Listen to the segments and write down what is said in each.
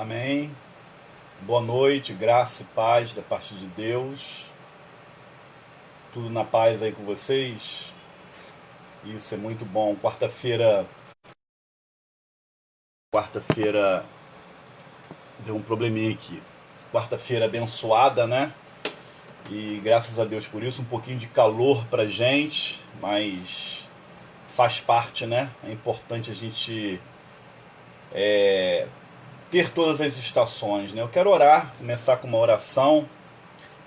Amém. Boa noite, graça e paz da parte de Deus. Tudo na paz aí com vocês? Isso é muito bom. Quarta-feira deu um probleminha aqui. Quarta-feira abençoada, né? E graças a Deus por isso, um pouquinho de calor pra gente, mas faz parte, né? É importante a gente ter todas as estações, né? Eu quero orar, começar com uma oração,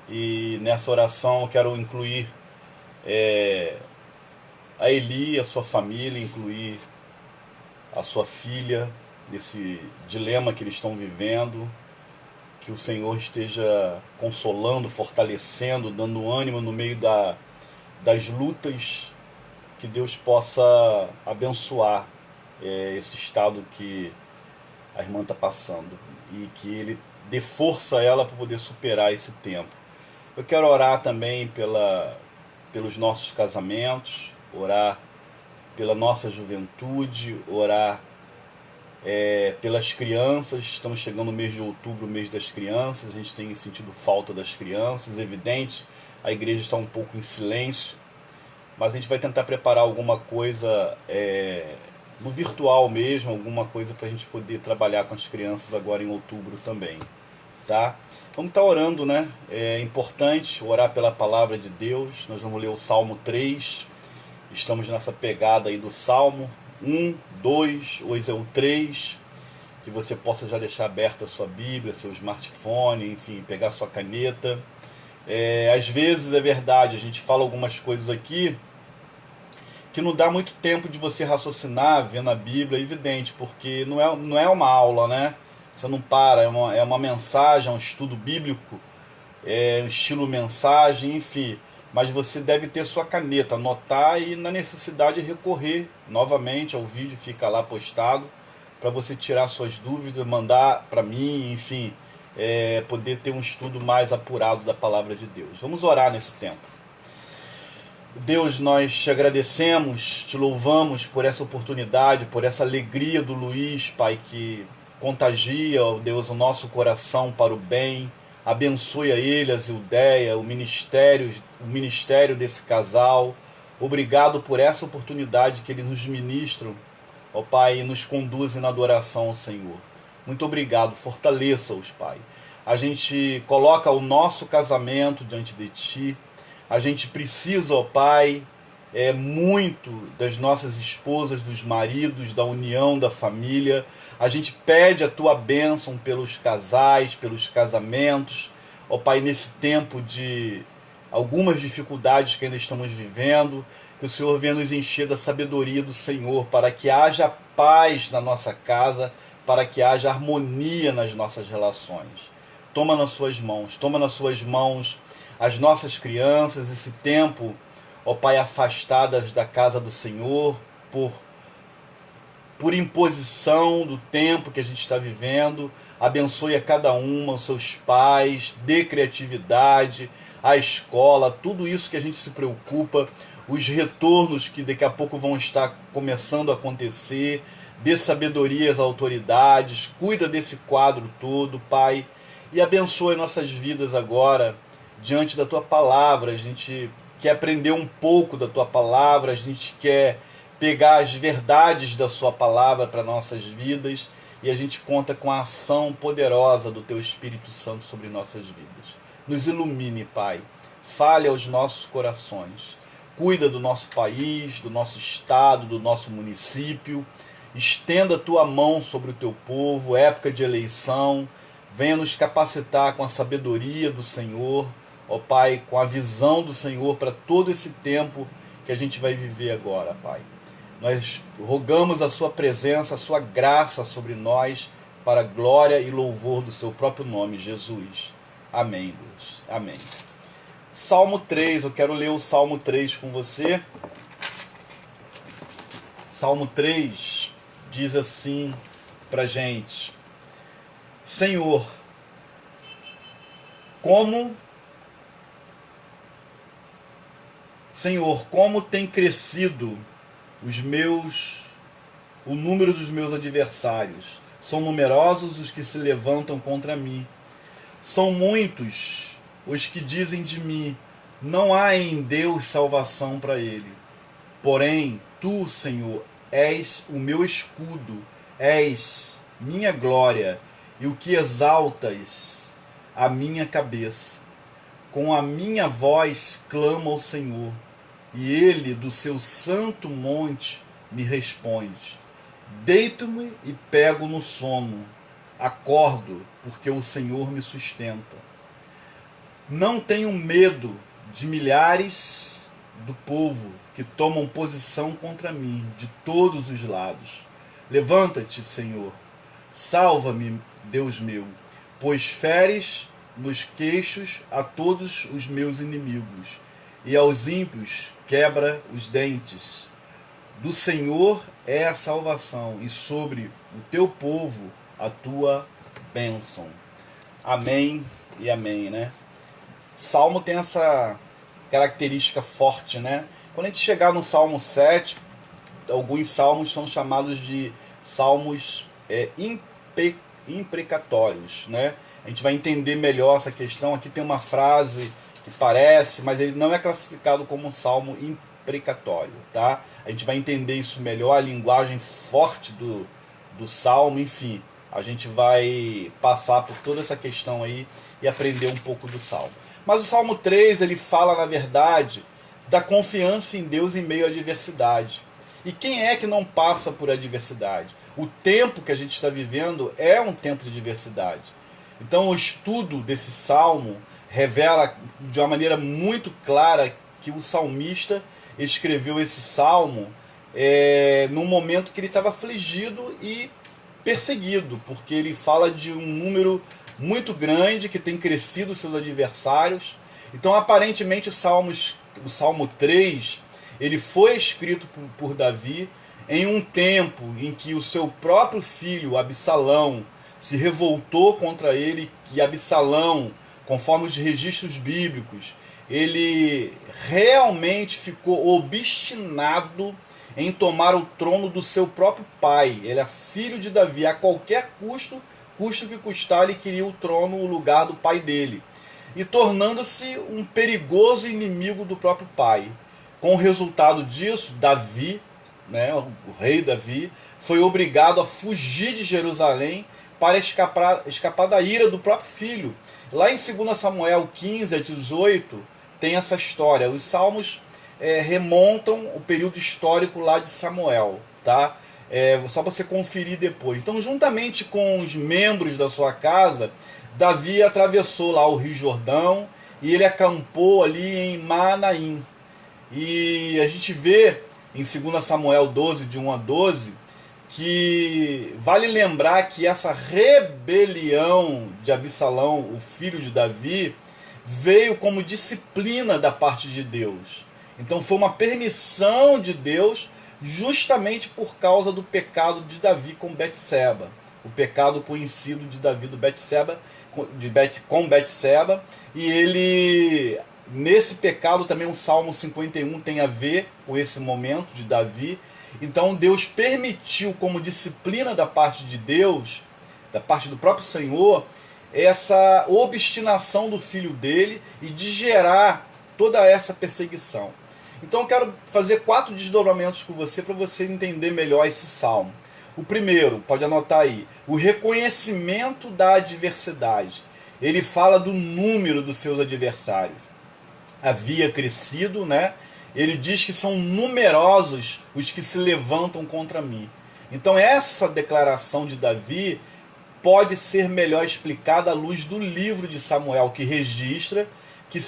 e nessa oração eu quero incluir a Eli, a sua família, incluir a sua filha, nesse dilema que eles estão vivendo, que o Senhor esteja consolando, fortalecendo, dando ânimo no meio das lutas, que Deus possa abençoar esse estado que a irmã está passando, e que Ele dê força a ela para poder superar esse tempo. Eu quero orar também pelos nossos casamentos, orar pela nossa juventude, orar pelas crianças. Estamos chegando no mês de outubro, o mês das crianças. A gente tem sentido falta das crianças, evidente. A igreja está um pouco em silêncio, mas a gente vai tentar preparar alguma coisa no virtual mesmo, alguma coisa para a gente poder trabalhar com as crianças agora em outubro também, tá? Vamos estar orando, né? É importante orar pela palavra de Deus. Nós vamos ler o Salmo 3. Estamos nessa pegada aí do Salmo 1, 2, hoje é o 3. Que você possa já deixar aberta a sua Bíblia, seu smartphone, enfim, pegar sua caneta. Às vezes é verdade, a gente fala algumas coisas aqui que não dá muito tempo de você raciocinar vendo a Bíblia, é evidente, porque não é uma aula, né? Você não para, é uma mensagem, é um estudo bíblico, é um estilo mensagem, enfim. Mas você deve ter sua caneta, anotar e, na necessidade, recorrer novamente ao vídeo, fica lá postado, para você tirar suas dúvidas, mandar para mim, enfim, poder ter um estudo mais apurado da palavra de Deus. Vamos orar nesse tempo. Deus, nós te agradecemos, te louvamos por essa oportunidade, por essa alegria do Luiz, Pai, que contagia, ó Deus, o nosso coração para o bem. Abençoe a ele, a Zildeia, o ministério desse casal. Obrigado por essa oportunidade que eles nos ministram, ó Pai, e nos conduzem na adoração ao Senhor. Muito obrigado, fortaleça-os, Pai. A gente coloca o nosso casamento diante de Ti. A gente precisa, ó Pai, muito das nossas esposas, dos maridos, da união, da família. A gente pede a Tua bênção pelos casais, pelos casamentos. Ó Pai, nesse tempo de algumas dificuldades que ainda estamos vivendo, que o Senhor venha nos encher da sabedoria do Senhor, para que haja paz na nossa casa, para que haja harmonia nas nossas relações. Toma nas Suas mãos as nossas crianças, esse tempo, ó Pai, afastadas da casa do Senhor, por imposição do tempo que a gente está vivendo. Abençoe a cada uma, os seus pais, dê criatividade, a escola, tudo isso que a gente se preocupa, os retornos que daqui a pouco vão estar começando a acontecer, dê sabedoria às autoridades, cuida desse quadro todo, Pai, e abençoe nossas vidas agora, diante da Tua palavra. A gente quer aprender um pouco da Tua palavra, a gente quer pegar as verdades da Sua palavra para nossas vidas, e a gente conta com a ação poderosa do Teu Espírito Santo sobre nossas vidas. Nos ilumine, Pai, fale aos nossos corações, cuida do nosso país, do nosso estado, do nosso município, estenda a Tua mão sobre o Teu povo, época de eleição, venha nos capacitar com a sabedoria do Senhor, ó Pai, com a visão do Senhor para todo esse tempo que a gente vai viver agora, Pai. Nós rogamos a Sua presença, a Sua graça sobre nós, para a glória e louvor do Seu próprio nome, Jesus. Amém, Deus. Amém. Salmo 3, eu quero ler o Salmo 3 com você. Salmo 3 diz assim pra gente: Senhor, como tem crescido o número dos meus adversários. são numerosos os que se levantam contra mim. São muitos os que dizem de mim, não há em Deus salvação para ele. Porém, tu, Senhor, és o meu escudo, és minha glória e o que exaltas a minha cabeça. Com a minha voz clamo ao Senhor, e ele do seu santo monte me responde. Deito-me e pego no sono, acordo, porque o Senhor me sustenta. Não tenho medo de milhares do povo que tomam posição contra mim, de todos os lados. Levanta-te, Senhor, salva-me, Deus meu, pois feres nos queixos a todos os meus inimigos, e aos ímpios quebra os dentes. Do Senhor é a salvação, e sobre o teu povo a tua bênção. Amém e amém, né? Salmo tem essa característica forte, né? Quando a gente chegar no Salmo 7, alguns salmos são chamados de salmos imprecatórios, né? A gente vai entender melhor essa questão. Aqui tem uma frase que parece, mas ele não é classificado como um salmo imprecatório, tá? A gente vai entender isso melhor, a linguagem forte do salmo, enfim. A gente vai passar por toda essa questão aí e aprender um pouco do salmo. Mas o Salmo 3, ele fala, na verdade, da confiança em Deus em meio à adversidade. E quem é que não passa por adversidade? O tempo que a gente está vivendo é um tempo de adversidade. Então o estudo desse salmo revela de uma maneira muito clara que o salmista escreveu esse salmo num momento que ele estava afligido e perseguido, porque ele fala de um número muito grande que tem crescido seus adversários. Então aparentemente o Salmo 3 ele foi escrito por Davi em um tempo em que o seu próprio filho Absalão se revoltou contra ele, e Absalão, conforme os registros bíblicos, ele realmente ficou obstinado em tomar o trono do seu próprio pai. Ele é filho de Davi, a qualquer custo, custo que custar, ele queria o trono, o lugar do pai dele, e tornando-se um perigoso inimigo do próprio pai. Com o resultado disso, Davi, né, o rei Davi, foi obrigado a fugir de Jerusalém para escapar da ira do próprio filho. Lá em 2 Samuel 15 a 18 tem essa história. Os salmos remontam o período histórico lá de Samuel, tá? Só para você conferir depois. Então, juntamente com os membros da sua casa, Davi atravessou lá o Rio Jordão e ele acampou ali em Manaim. E a gente vê em 2 Samuel 12, de 1 a 12, que vale lembrar que essa rebelião de Absalão, o filho de Davi, veio como disciplina da parte de Deus. Então foi uma permissão de Deus justamente por causa do pecado de Davi com Betseba. O pecado conhecido de Davi com Betseba. E ele, nesse pecado também o Salmo 51 tem a ver com esse momento de Davi. Então Deus permitiu, como disciplina da parte de Deus, da parte do próprio Senhor, essa obstinação do filho dele e de gerar toda essa perseguição. Então eu quero fazer 4 desdobramentos com você para você entender melhor esse salmo. O primeiro, pode anotar aí, o reconhecimento da adversidade. Ele fala do número dos seus adversários. Havia crescido, né? Ele diz que são numerosos os que se levantam contra mim. Então essa declaração de Davi pode ser melhor explicada à luz do livro de Samuel, que registra que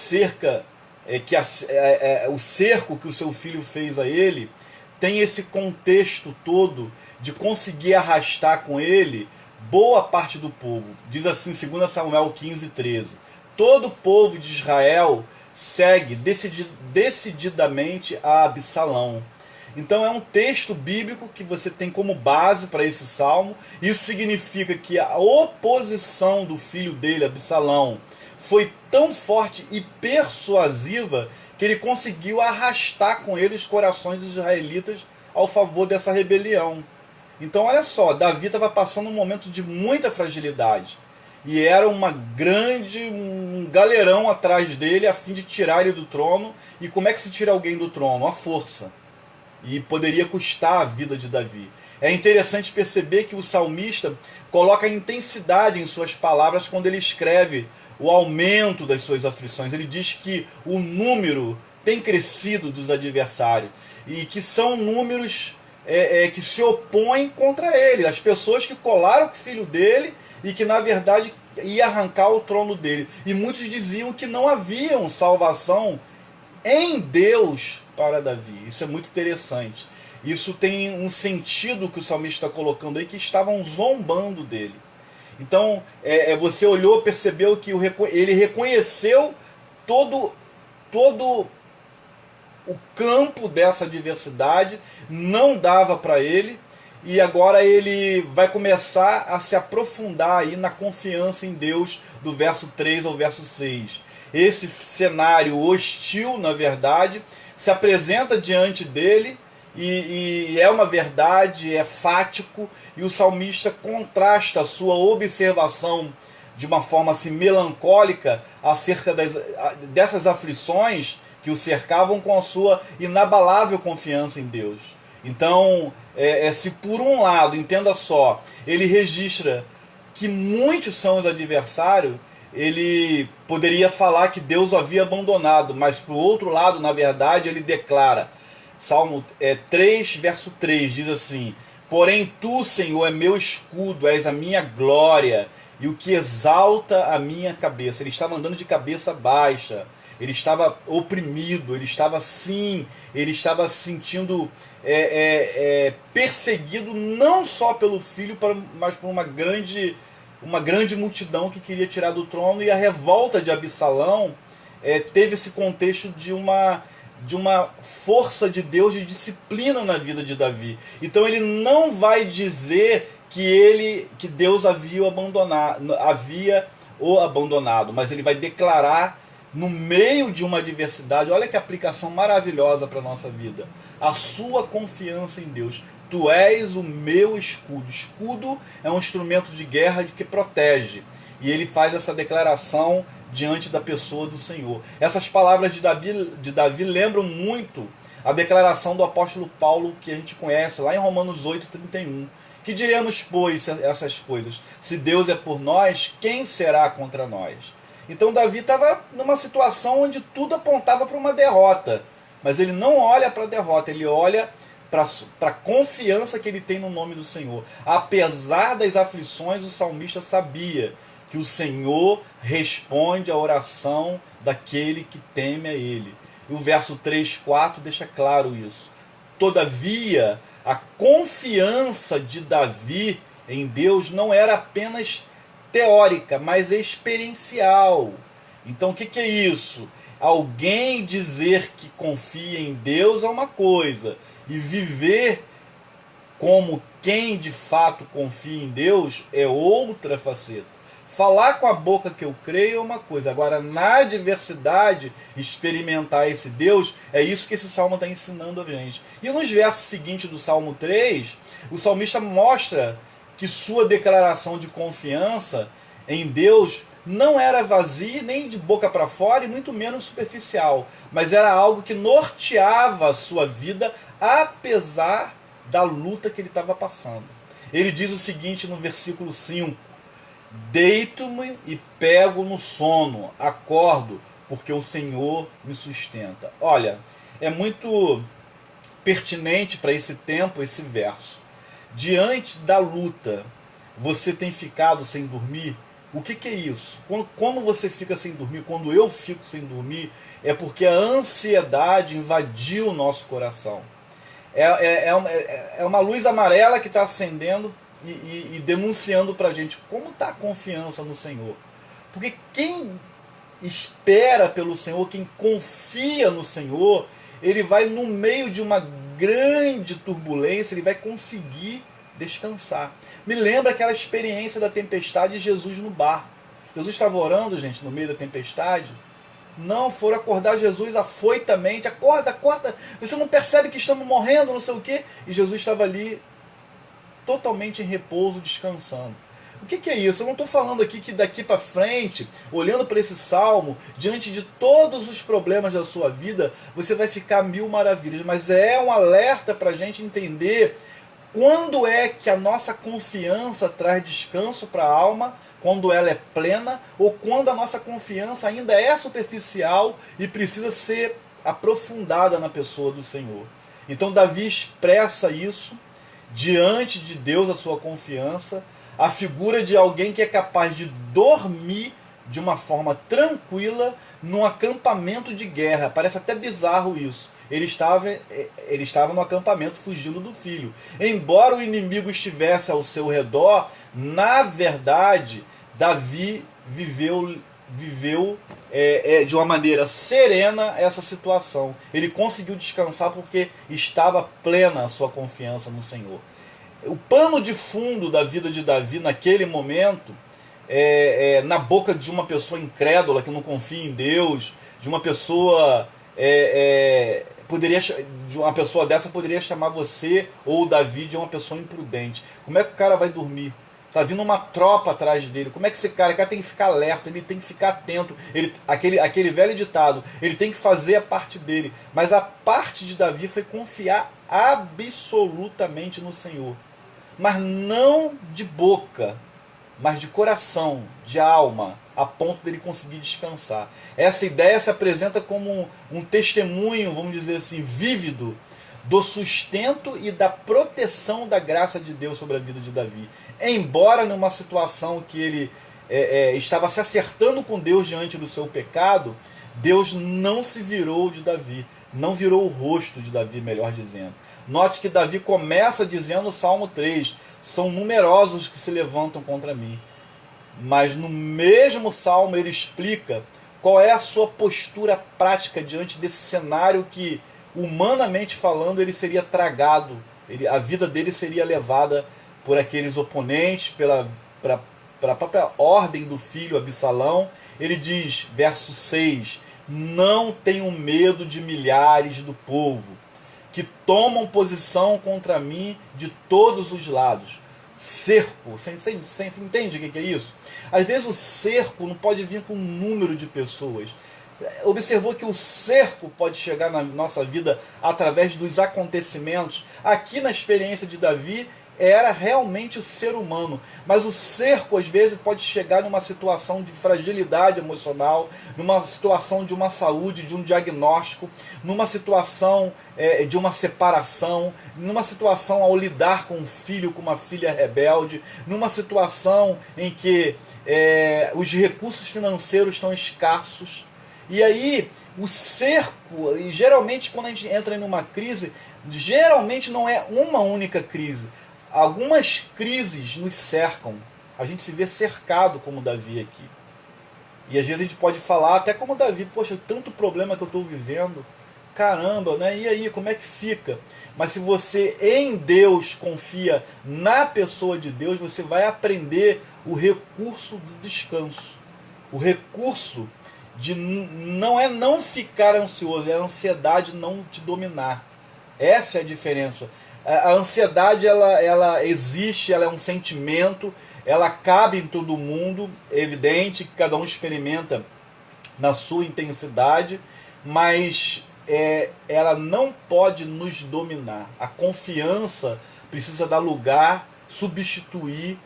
o cerco que o seu filho fez a ele tem esse contexto todo de conseguir arrastar com ele boa parte do povo. Diz assim, 2 Samuel 15, 13. Todo o povo de Israel segue decididamente a Absalão. Então é um texto bíblico que você tem como base para esse salmo. Isso significa que a oposição do filho dele, Absalão, foi tão forte e persuasiva que ele conseguiu arrastar com ele os corações dos israelitas ao favor dessa rebelião. Então olha só, Davi estava passando um momento de muita fragilidade. E era um galerão atrás dele a fim de tirar ele do trono. E como é que se tira alguém do trono? A força. E poderia custar a vida de Davi. É interessante perceber que o salmista coloca intensidade em suas palavras quando ele escreve o aumento das suas aflições. Ele diz que o número tem crescido dos adversários e que são números que se opõem contra ele. As pessoas que colaram com o filho dele e que na verdade ia arrancar o trono dele. E muitos diziam que não havia salvação em Deus para Davi. Isso é muito interessante. Isso tem um sentido que o salmista está colocando aí, que estavam zombando dele. Então, você olhou, percebeu que ele reconheceu todo o campo dessa adversidade, não dava para ele, e agora ele vai começar a se aprofundar aí na confiança em Deus, do verso 3 ao verso 6. Esse cenário hostil, na verdade, se apresenta diante dele, e é uma verdade, é fático, e o salmista contrasta a sua observação de uma forma assim, melancólica acerca dessas aflições que o cercavam com a sua inabalável confiança em Deus. Então, se por um lado, entenda só, ele registra que muitos são os adversários, ele poderia falar que Deus o havia abandonado, mas por outro lado, na verdade, ele declara, Salmo 3, verso 3, diz assim: porém tu, Senhor, é meu escudo, és a minha glória, e o que exalta a minha cabeça. Ele estava andando de cabeça baixa, ele estava oprimido, ele estava se sentindo perseguido, não só pelo filho, mas por uma grande multidão que queria tirar do trono. E a revolta de Absalão teve esse contexto de uma força de Deus, de disciplina na vida de Davi. Então ele não vai dizer que Deus havia o abandonado, mas ele vai declarar no meio de uma adversidade. Olha que aplicação maravilhosa para a nossa vida. A sua confiança em Deus. Tu és o meu escudo. Escudo é um instrumento de guerra que protege. E ele faz essa declaração diante da pessoa do Senhor. Essas palavras de Davi lembram muito a declaração do apóstolo Paulo, que a gente conhece lá em Romanos 8:31. Que diremos, pois, essas coisas? Se Deus é por nós, quem será contra nós? Então Davi estava numa situação onde tudo apontava para uma derrota. Mas ele não olha para a derrota, ele olha para a confiança que ele tem no nome do Senhor. Apesar das aflições, o salmista sabia que o Senhor responde à oração daquele que teme a ele. E o verso 3, 4 deixa claro isso. Todavia, a confiança de Davi em Deus não era apenas teórica, mas experiencial. Então o que é isso? Alguém dizer que confia em Deus é uma coisa, e viver como quem de fato confia em Deus é outra faceta. Falar com a boca que eu creio é uma coisa, agora na adversidade experimentar esse Deus, é isso que esse salmo está ensinando a gente. E nos versos seguintes do Salmo 3, o salmista mostra que sua declaração de confiança em Deus não era vazia, nem de boca para fora, e muito menos superficial, mas era algo que norteava a sua vida, apesar da luta que ele estava passando. Ele diz o seguinte no versículo 5: deito-me e pego no sono, acordo, porque o Senhor me sustenta. Olha, é muito pertinente para esse tempo esse verso. Diante da luta, você tem ficado sem dormir? O que é isso? Quando você fica sem dormir, quando eu fico sem dormir, é porque a ansiedade invadiu o nosso coração. É uma luz amarela que está acendendo e denunciando para a gente como está a confiança no Senhor. Porque quem espera pelo Senhor, quem confia no Senhor, ele vai no meio de uma grande turbulência, ele vai conseguir descansar. Me lembra aquela experiência da tempestade de Jesus no barco. Jesus estava orando, gente, no meio da tempestade. Não, foram acordar Jesus afoitamente. Acorda, acorda. Você não percebe que estamos morrendo, não sei o quê. E Jesus estava ali totalmente em repouso, descansando. O que é isso? Eu não estou falando aqui que daqui para frente, olhando para esse salmo, diante de todos os problemas da sua vida, você vai ficar mil maravilhas, mas é um alerta para a gente entender quando é que a nossa confiança traz descanso para a alma, quando ela é plena, ou quando a nossa confiança ainda é superficial e precisa ser aprofundada na pessoa do Senhor. Então Davi expressa isso diante de Deus, a sua confiança, a figura de alguém que é capaz de dormir de uma forma tranquila num acampamento de guerra. Parece até bizarro isso. Ele estava no acampamento fugindo do filho. Embora o inimigo estivesse ao seu redor, na verdade, Davi viveu de uma maneira serena essa situação. Ele conseguiu descansar porque estava plena a sua confiança no Senhor. O pano de fundo da vida de Davi naquele momento, na boca de uma pessoa incrédula que não confia em Deus, de uma pessoa uma pessoa dessa poderia chamar você ou Davi de uma pessoa imprudente. Como é que o cara vai dormir? Tá vindo uma tropa atrás dele. Como é que esse cara tem que ficar alerta, ele tem que ficar atento. Aquele velho ditado, ele tem que fazer a parte dele. Mas a parte de Davi foi confiar absolutamente no Senhor. Mas não de boca, mas de coração, de alma, a ponto dele conseguir descansar. Essa ideia se apresenta como um testemunho, vamos dizer assim, vívido, do sustento e da proteção da graça de Deus sobre a vida de Davi. Embora numa situação que ele estava se acertando com Deus diante do seu pecado, Deus não se virou de Davi, não virou o rosto de Davi, melhor dizendo. Note que Davi começa dizendo no Salmo 3, são numerosos que se levantam contra mim. Mas no mesmo Salmo ele explica qual é a sua postura prática diante desse cenário que, humanamente falando, ele seria tragado, a vida dele seria levada por aqueles oponentes, pela própria ordem do filho Absalão. Ele diz, verso 6, não tenho medo de milhares do povo, que tomam posição contra mim de todos os lados. Cerco, você entende o que é isso? Às vezes o cerco não pode vir com um número de pessoas. Observou que o cerco pode chegar na nossa vida através dos acontecimentos. Aqui na experiência de Davi, era realmente o ser humano, mas o cerco às vezes pode chegar numa situação de fragilidade emocional, numa situação de uma saúde, de um diagnóstico, numa situação de uma separação, numa situação ao lidar com um filho, com uma filha rebelde, numa situação em que os recursos financeiros estão escassos. E aí o cerco, e geralmente quando a gente entra em uma crise, geralmente não é uma única crise. Algumas crises nos cercam. A gente se vê cercado como Davi aqui. E às vezes a gente pode falar até como Davi, poxa, tanto problema que eu estou vivendo. Caramba, né? E aí, como é que fica? Mas se você em Deus confia na pessoa de Deus, você vai aprender o recurso do descanso. O recurso de não ficar ansioso, é a ansiedade não te dominar. Essa é a diferença. A ansiedade ela existe, ela é um sentimento, ela cabe em todo mundo, é evidente que cada um experimenta na sua intensidade, mas ela não pode nos dominar. A confiança precisa dar lugar, substituir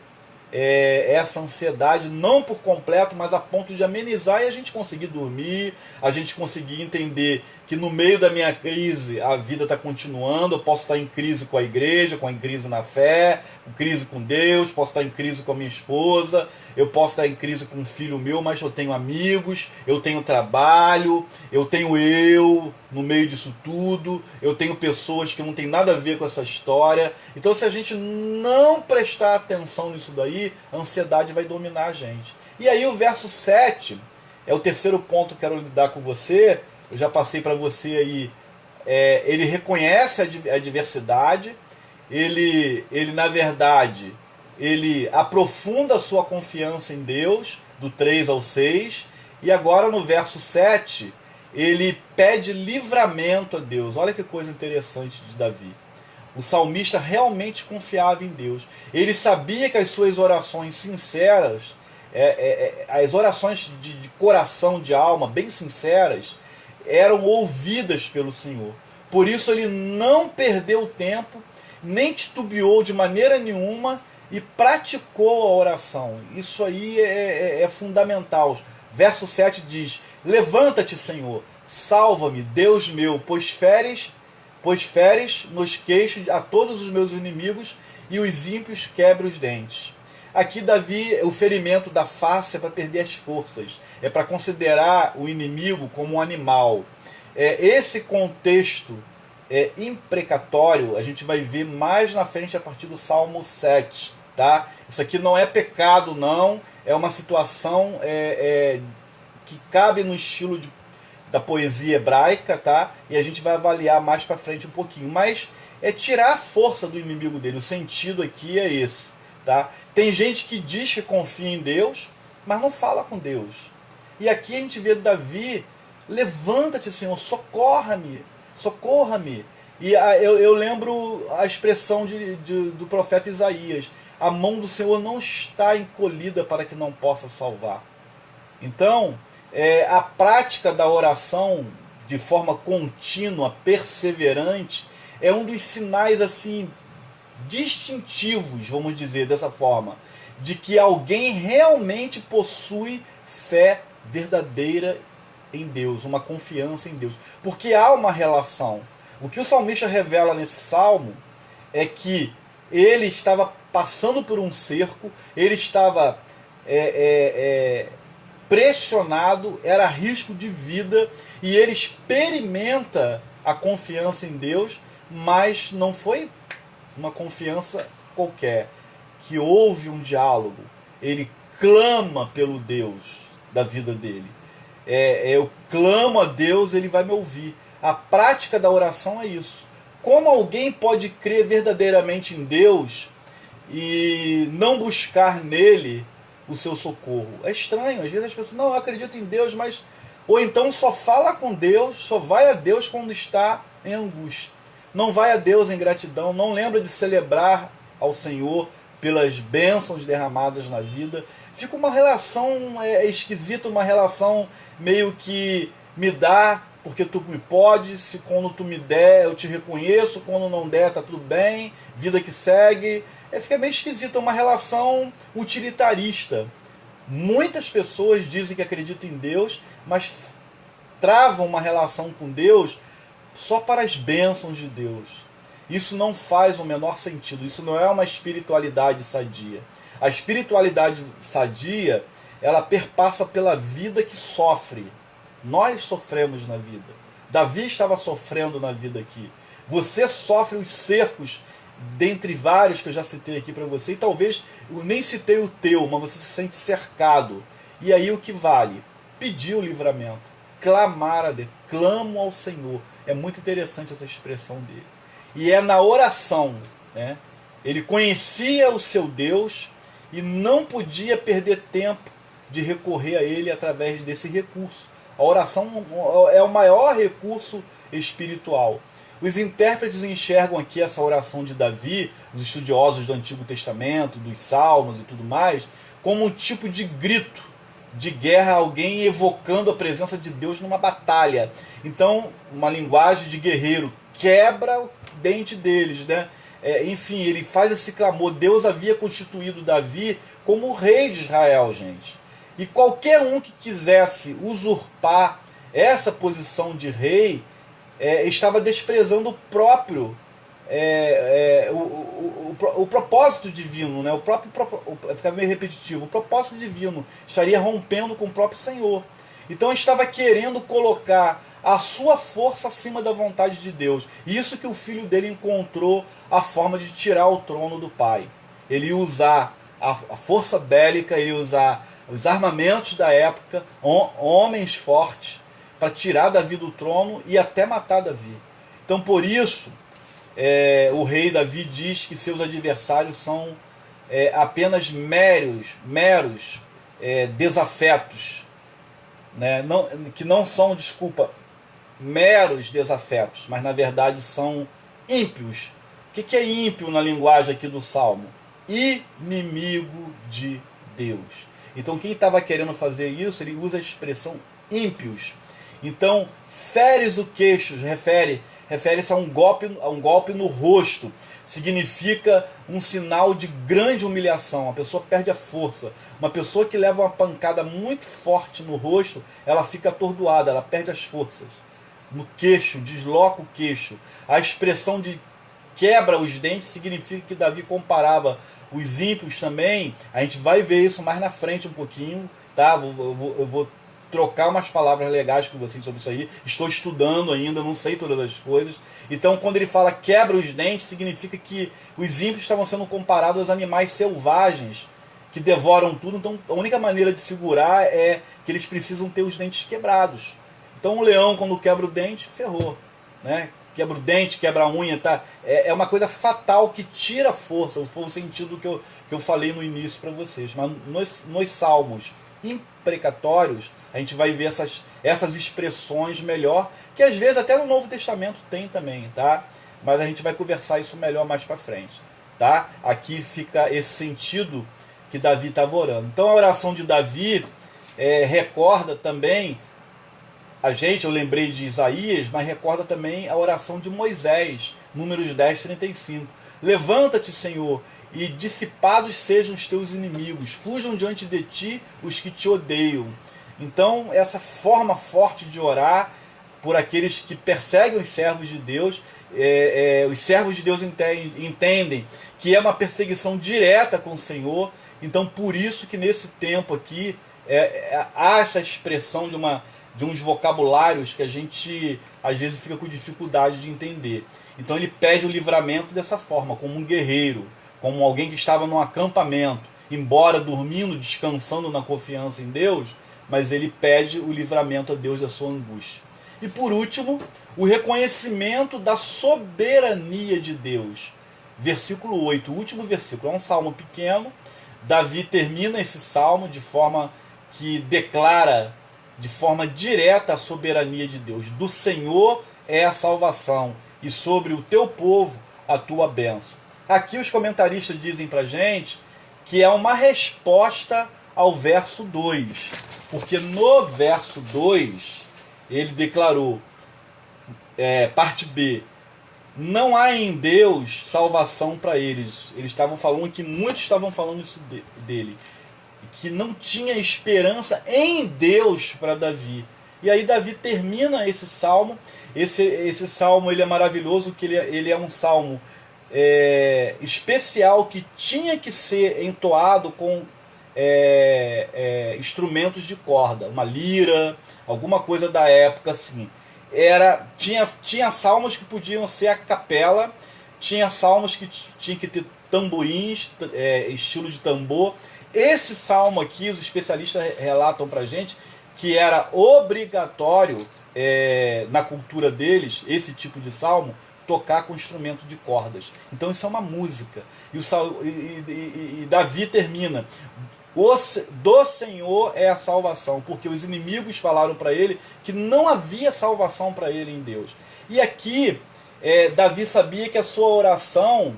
essa ansiedade, não por completo, mas a ponto de amenizar e a gente conseguir dormir, a gente conseguir entender que no meio da minha crise a vida está continuando. Eu posso estar em crise com a igreja, em crise na fé, em crise com Deus, posso estar em crise com a minha esposa, eu posso estar em crise com um filho meu, mas eu tenho amigos, eu tenho trabalho, eu tenho no meio disso tudo, eu tenho pessoas que não tem nada a ver com essa história. Então se a gente não prestar atenção nisso daí, a ansiedade vai dominar a gente. E aí o verso 7 é o terceiro ponto que eu quero lidar com você. Eu já passei para você aí. Ele reconhece a diversidade, ele na verdade, ele aprofunda a sua confiança em Deus, do 3 ao 6, e agora no verso 7, ele pede livramento a Deus. Olha que coisa interessante de Davi. O salmista realmente confiava em Deus. Ele sabia que as suas orações sinceras, as orações de coração, de alma, bem sinceras, eram ouvidas pelo Senhor. Por isso ele não perdeu tempo, nem titubeou de maneira nenhuma e praticou a oração. Isso aí é fundamental. Verso 7 diz: levanta-te, Senhor, salva-me, Deus meu, pois feres nos queixos a todos os meus inimigos e os ímpios quebra os dentes. Aqui Davi, o ferimento da face é para perder as forças, é para considerar o inimigo como um animal. Esse contexto imprecatório a gente vai ver mais na frente a partir do Salmo 7. Tá? Isso aqui não é pecado, não, é uma situação que cabe no estilo da poesia hebraica, tá? E a gente vai avaliar mais para frente um pouquinho. Mas é tirar a força do inimigo dele. O sentido aqui é esse, tá? Tem gente que diz que confia em Deus, mas não fala com Deus. E aqui a gente vê Davi: levanta-te, Senhor, socorra-me, socorra-me. E eu lembro a expressão do profeta Isaías: a mão do Senhor não está encolhida para que não possa salvar. Então, a prática da oração de forma contínua, perseverante, é um dos sinais assim distintivos, vamos dizer dessa forma, de que alguém realmente possui fé verdadeira em Deus, uma confiança em Deus, porque há uma relação. O que o salmista revela nesse salmo é que ele estava passando por um cerco, ele estava pressionado, era risco de vida, e ele experimenta a confiança em Deus, mas não foi uma confiança qualquer, que houve um diálogo. Ele clama pelo Deus da vida dele. Eu clamo a Deus, ele vai me ouvir. A prática da oração é isso. Como alguém pode crer verdadeiramente em Deus e não buscar nele o seu socorro? É estranho. Às vezes as pessoas: não, eu acredito em Deus, mas... Ou então só fala com Deus, só vai a Deus quando está em angústia. Não vai a Deus em gratidão, não lembra de celebrar ao Senhor pelas bênçãos derramadas na vida. Fica uma relação esquisita, uma relação meio que me dá porque tu me podes, se quando tu me der eu te reconheço, quando não der tá tudo bem, vida que segue. Fica meio esquisito, é uma relação utilitarista. Muitas pessoas dizem que acreditam em Deus, mas travam uma relação com Deus só para as bênçãos de Deus. Isso não faz o menor sentido, isso não é uma espiritualidade sadia. A espiritualidade sadia, ela perpassa pela vida que sofre. Nós sofremos na vida. Davi estava sofrendo na vida aqui. Você sofre os cercos, dentre vários que eu já citei aqui para você, e talvez eu nem citei o teu, mas você se sente cercado. E aí o que vale? Pedir o livramento, clamar a Deus, clamo ao Senhor. É muito interessante essa expressão dele. E é na oração, né? Ele conhecia o seu Deus e não podia perder tempo de recorrer a ele através desse recurso. A oração é o maior recurso espiritual. Os intérpretes enxergam aqui essa oração de Davi, os estudiosos do Antigo Testamento, dos Salmos e tudo mais, como um tipo de grito de guerra, alguém evocando a presença de Deus numa batalha. Então, uma linguagem de guerreiro, quebra o dente deles, né? Enfim, ele faz esse clamor. Deus havia constituído Davi como o rei de Israel, gente. E qualquer um que quisesse usurpar essa posição de rei estava desprezando o próprio o propósito divino, né? Fica meio repetitivo. O propósito divino estaria rompendo com o próprio Senhor. Então estava querendo colocar a sua força acima da vontade de Deus. Isso que o filho dele encontrou a forma de tirar o trono do pai. Ele ia usar a força bélica, ele ia usar os armamentos da época, homens fortes, para tirar Davi do trono e até matar Davi. Então por isso o rei Davi diz que seus adversários são apenas meros desafetos, né? Que não são, desculpa, meros desafetos, mas na verdade são ímpios, que é ímpio na linguagem aqui do Salmo? Inimigo de Deus. Então quem estava querendo fazer isso, ele usa a expressão ímpios. Então, feres o queixo, refere-se a um golpe no rosto. Significa um sinal de grande humilhação. A pessoa perde a força. Uma pessoa que leva uma pancada muito forte no rosto, ela fica atordoada, ela perde as forças. No queixo, desloca o queixo. A expressão de quebra os dentes significa que Davi comparava os ímpios também. A gente vai ver isso mais na frente um pouquinho, tá? Eu vou trocar umas palavras legais com vocês sobre isso aí. Estou estudando ainda, não sei todas as coisas. Então, quando ele fala quebra os dentes, significa que os ímpios estavam sendo comparados aos animais selvagens que devoram tudo. Então, a única maneira de segurar é que eles precisam ter os dentes quebrados. Então, um leão, quando quebra o dente, ferrou, né? Quebra o dente, quebra a unha, tá? É uma coisa fatal que tira a força. Foi o sentido que eu falei no início para vocês. Mas nos salmos imprecatórios, a gente vai ver essas expressões melhor, que às vezes até no Novo Testamento tem também, tá? Mas a gente vai conversar isso melhor mais para frente, tá? Aqui fica esse sentido que Davi estava orando. Então a oração de Davi recorda também eu lembrei de Isaías, mas recorda também a oração de Moisés, Números 10, 35. Levanta-te, Senhor, e dissipados sejam os teus inimigos, fujam diante de ti os que te odeiam. Então, essa forma forte de orar por aqueles que perseguem os servos de Deus, os servos de Deus entendem que é uma perseguição direta com o Senhor. Então, por isso que nesse tempo aqui há essa expressão de uns vocabulários que a gente às vezes fica com dificuldade de entender. Então ele pede o livramento dessa forma, como um guerreiro, como alguém que estava num acampamento, embora dormindo, descansando na confiança em Deus, mas ele pede o livramento a Deus da sua angústia. E por último, o reconhecimento da soberania de Deus. Versículo 8, o último versículo, é um salmo pequeno. Davi termina esse salmo de forma que declara de forma direta a soberania de Deus. Do Senhor é a salvação, e sobre o teu povo a tua bênção. Aqui os comentaristas dizem pra gente que é uma resposta ao verso 2, porque no verso 2 ele declarou, parte B, não há em Deus salvação para eles. Eles estavam falando que muitos estavam falando isso dele, que não tinha esperança em Deus para Davi. E aí Davi termina esse salmo. Esse salmo ele é maravilhoso, que ele é um salmo especial, que tinha que ser entoado com instrumentos de corda, uma lira, alguma coisa da época assim. Tinha salmos que podiam ser a capela, tinha salmos que tinha que ter tamborins, estilo de tambor. Esse salmo aqui, os especialistas relatam pra gente que era obrigatório na cultura deles, esse tipo de salmo, tocar com instrumento de cordas. Então isso é uma música. E Davi termina: do Senhor é a salvação, porque os inimigos falaram para ele que não havia salvação para ele em Deus. E aqui Davi sabia que a sua oração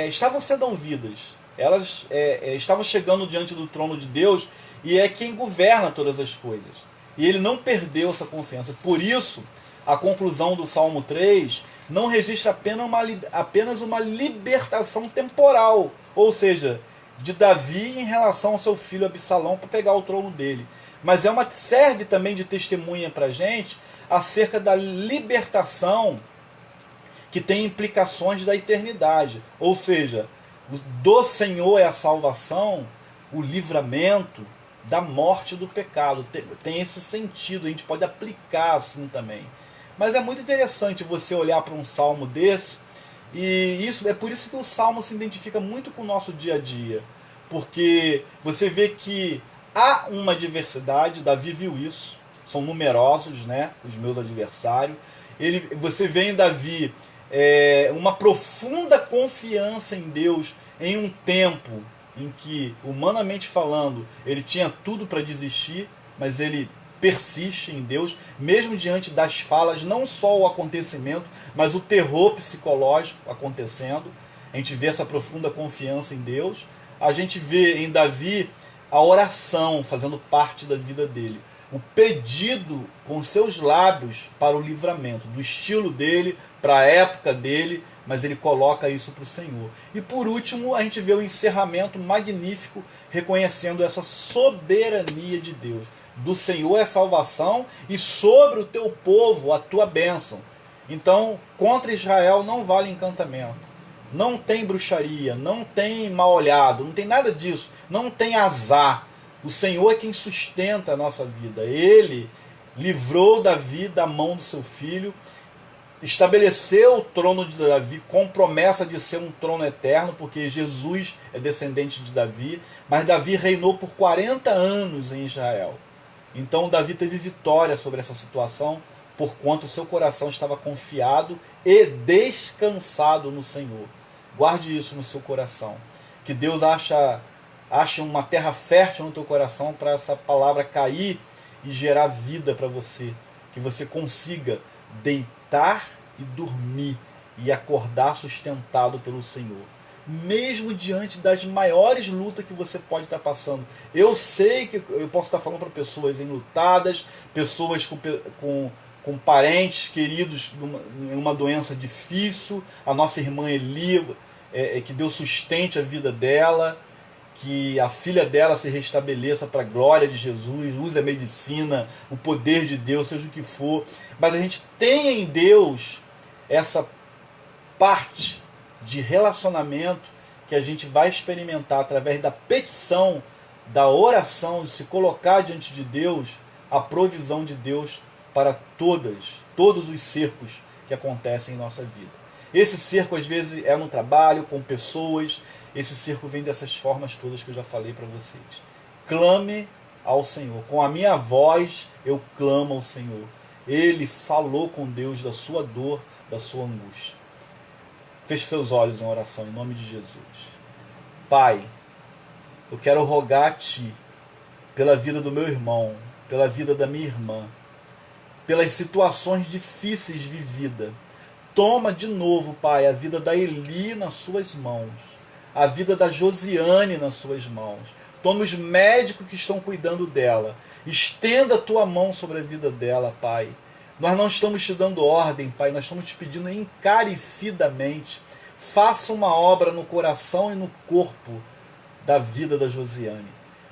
estavam sendo ouvidas. Elas estavam chegando diante do trono de Deus, e é quem governa todas as coisas. E ele não perdeu essa confiança. Por isso, a conclusão do Salmo 3 não registra apenas uma libertação temporal, ou seja, de Davi em relação ao seu filho Absalão para pegar o trono dele. Mas serve também de testemunha para a gente acerca da libertação que tem implicações da eternidade. Ou seja, do Senhor é a salvação, o livramento da morte e do pecado. Tem esse sentido, a gente pode aplicar assim também. Mas é muito interessante você olhar para um salmo desse, e é por isso que o salmo se identifica muito com o nosso dia a dia. Porque você vê que há uma diversidade, Davi viu isso, são numerosos, né, os meus adversários. Você vê em Davi uma profunda confiança em Deus em um tempo em que, humanamente falando, ele tinha tudo para desistir, mas ele persiste em Deus, mesmo diante das falas, não só o acontecimento, mas o terror psicológico acontecendo. A gente vê essa profunda confiança em Deus. A gente vê em Davi a oração fazendo parte da vida dele. O pedido com seus lábios para o livramento, do estilo dele, para a época dele, mas ele coloca isso para o Senhor. E por último, a gente vê o encerramento magnífico, reconhecendo essa soberania de Deus. Do Senhor é a salvação e sobre o teu povo a tua bênção. Então, contra Israel não vale encantamento. Não tem bruxaria, não tem mal olhado, não tem nada disso. Não tem azar. O Senhor é quem sustenta a nossa vida. Ele livrou Davi da mão do seu filho, estabeleceu o trono de Davi com promessa de ser um trono eterno, porque Jesus é descendente de Davi, mas Davi reinou por 40 anos em Israel. Então Davi teve vitória sobre essa situação, porquanto o seu coração estava confiado e descansado no Senhor. Guarde isso no seu coração. Que Deus ache uma terra fértil no teu coração para essa palavra cair e gerar vida para você. Que você consiga deitar e dormir e acordar sustentado pelo Senhor. Mesmo diante das maiores lutas que você pode estar passando. Eu sei que eu posso estar falando para pessoas enlutadas, pessoas com parentes queridos em uma doença difícil, a nossa irmã Eli, que Deus sustente a vida dela, que a filha dela se restabeleça para a glória de Jesus, use a medicina, o poder de Deus, seja o que for. Mas a gente tem em Deus essa parte de relacionamento que a gente vai experimentar através da petição, da oração, de se colocar diante de Deus, a provisão de Deus para todos os cercos que acontecem em nossa vida. Esse cerco às vezes é no trabalho, com pessoas. Esse cerco vem dessas formas todas que eu já falei para vocês. Clame ao Senhor. Com a minha voz eu clamo ao Senhor. Ele falou com Deus da sua dor, da sua angústia. Feche seus olhos em oração, em nome de Jesus. Pai, eu quero rogar a Ti, pela vida do meu irmão, pela vida da minha irmã, pelas situações difíceis vividas. Toma de novo, Pai, a vida da Eli nas suas mãos, a vida da Josiane nas suas mãos. Toma os médicos que estão cuidando dela. Estenda a tua mão sobre a vida dela, Pai. Nós não estamos te dando ordem, Pai, nós estamos te pedindo encarecidamente. Faça uma obra no coração e no corpo da vida da Josiane.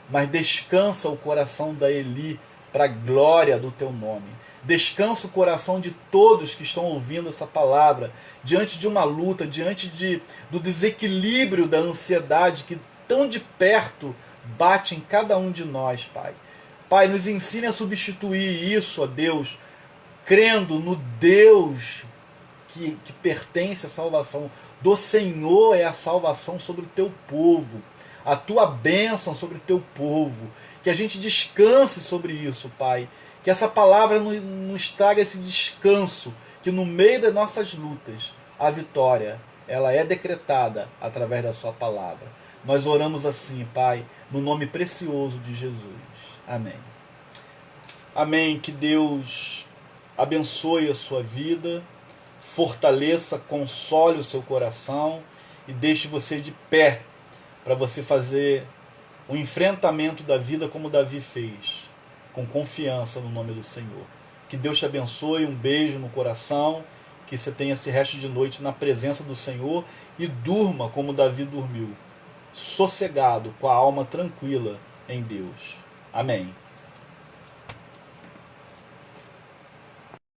Mas descansa o coração da Eli para a glória do teu nome. Descansa o coração de todos que estão ouvindo essa palavra, diante de uma luta, diante do desequilíbrio da ansiedade que tão de perto bate em cada um de nós, Pai. Pai, nos ensine a substituir isso, ó Deus, crendo no Deus que pertence à salvação. Do Senhor é a salvação sobre o teu povo, a tua bênção sobre o teu povo. Que a gente descanse sobre isso, Pai. Que essa palavra nos traga esse descanso, que no meio das nossas lutas, a vitória, ela é decretada através da sua palavra. Nós oramos assim, Pai, no nome precioso de Jesus. Amém. Amém. Que Deus abençoe a sua vida, fortaleça, console o seu coração e deixe você de pé para você fazer o enfrentamento da vida como Davi fez, com confiança no nome do Senhor. Que Deus te abençoe, um beijo no coração, que você tenha esse resto de noite na presença do Senhor e durma como Davi dormiu, sossegado, com a alma tranquila em Deus. Amém.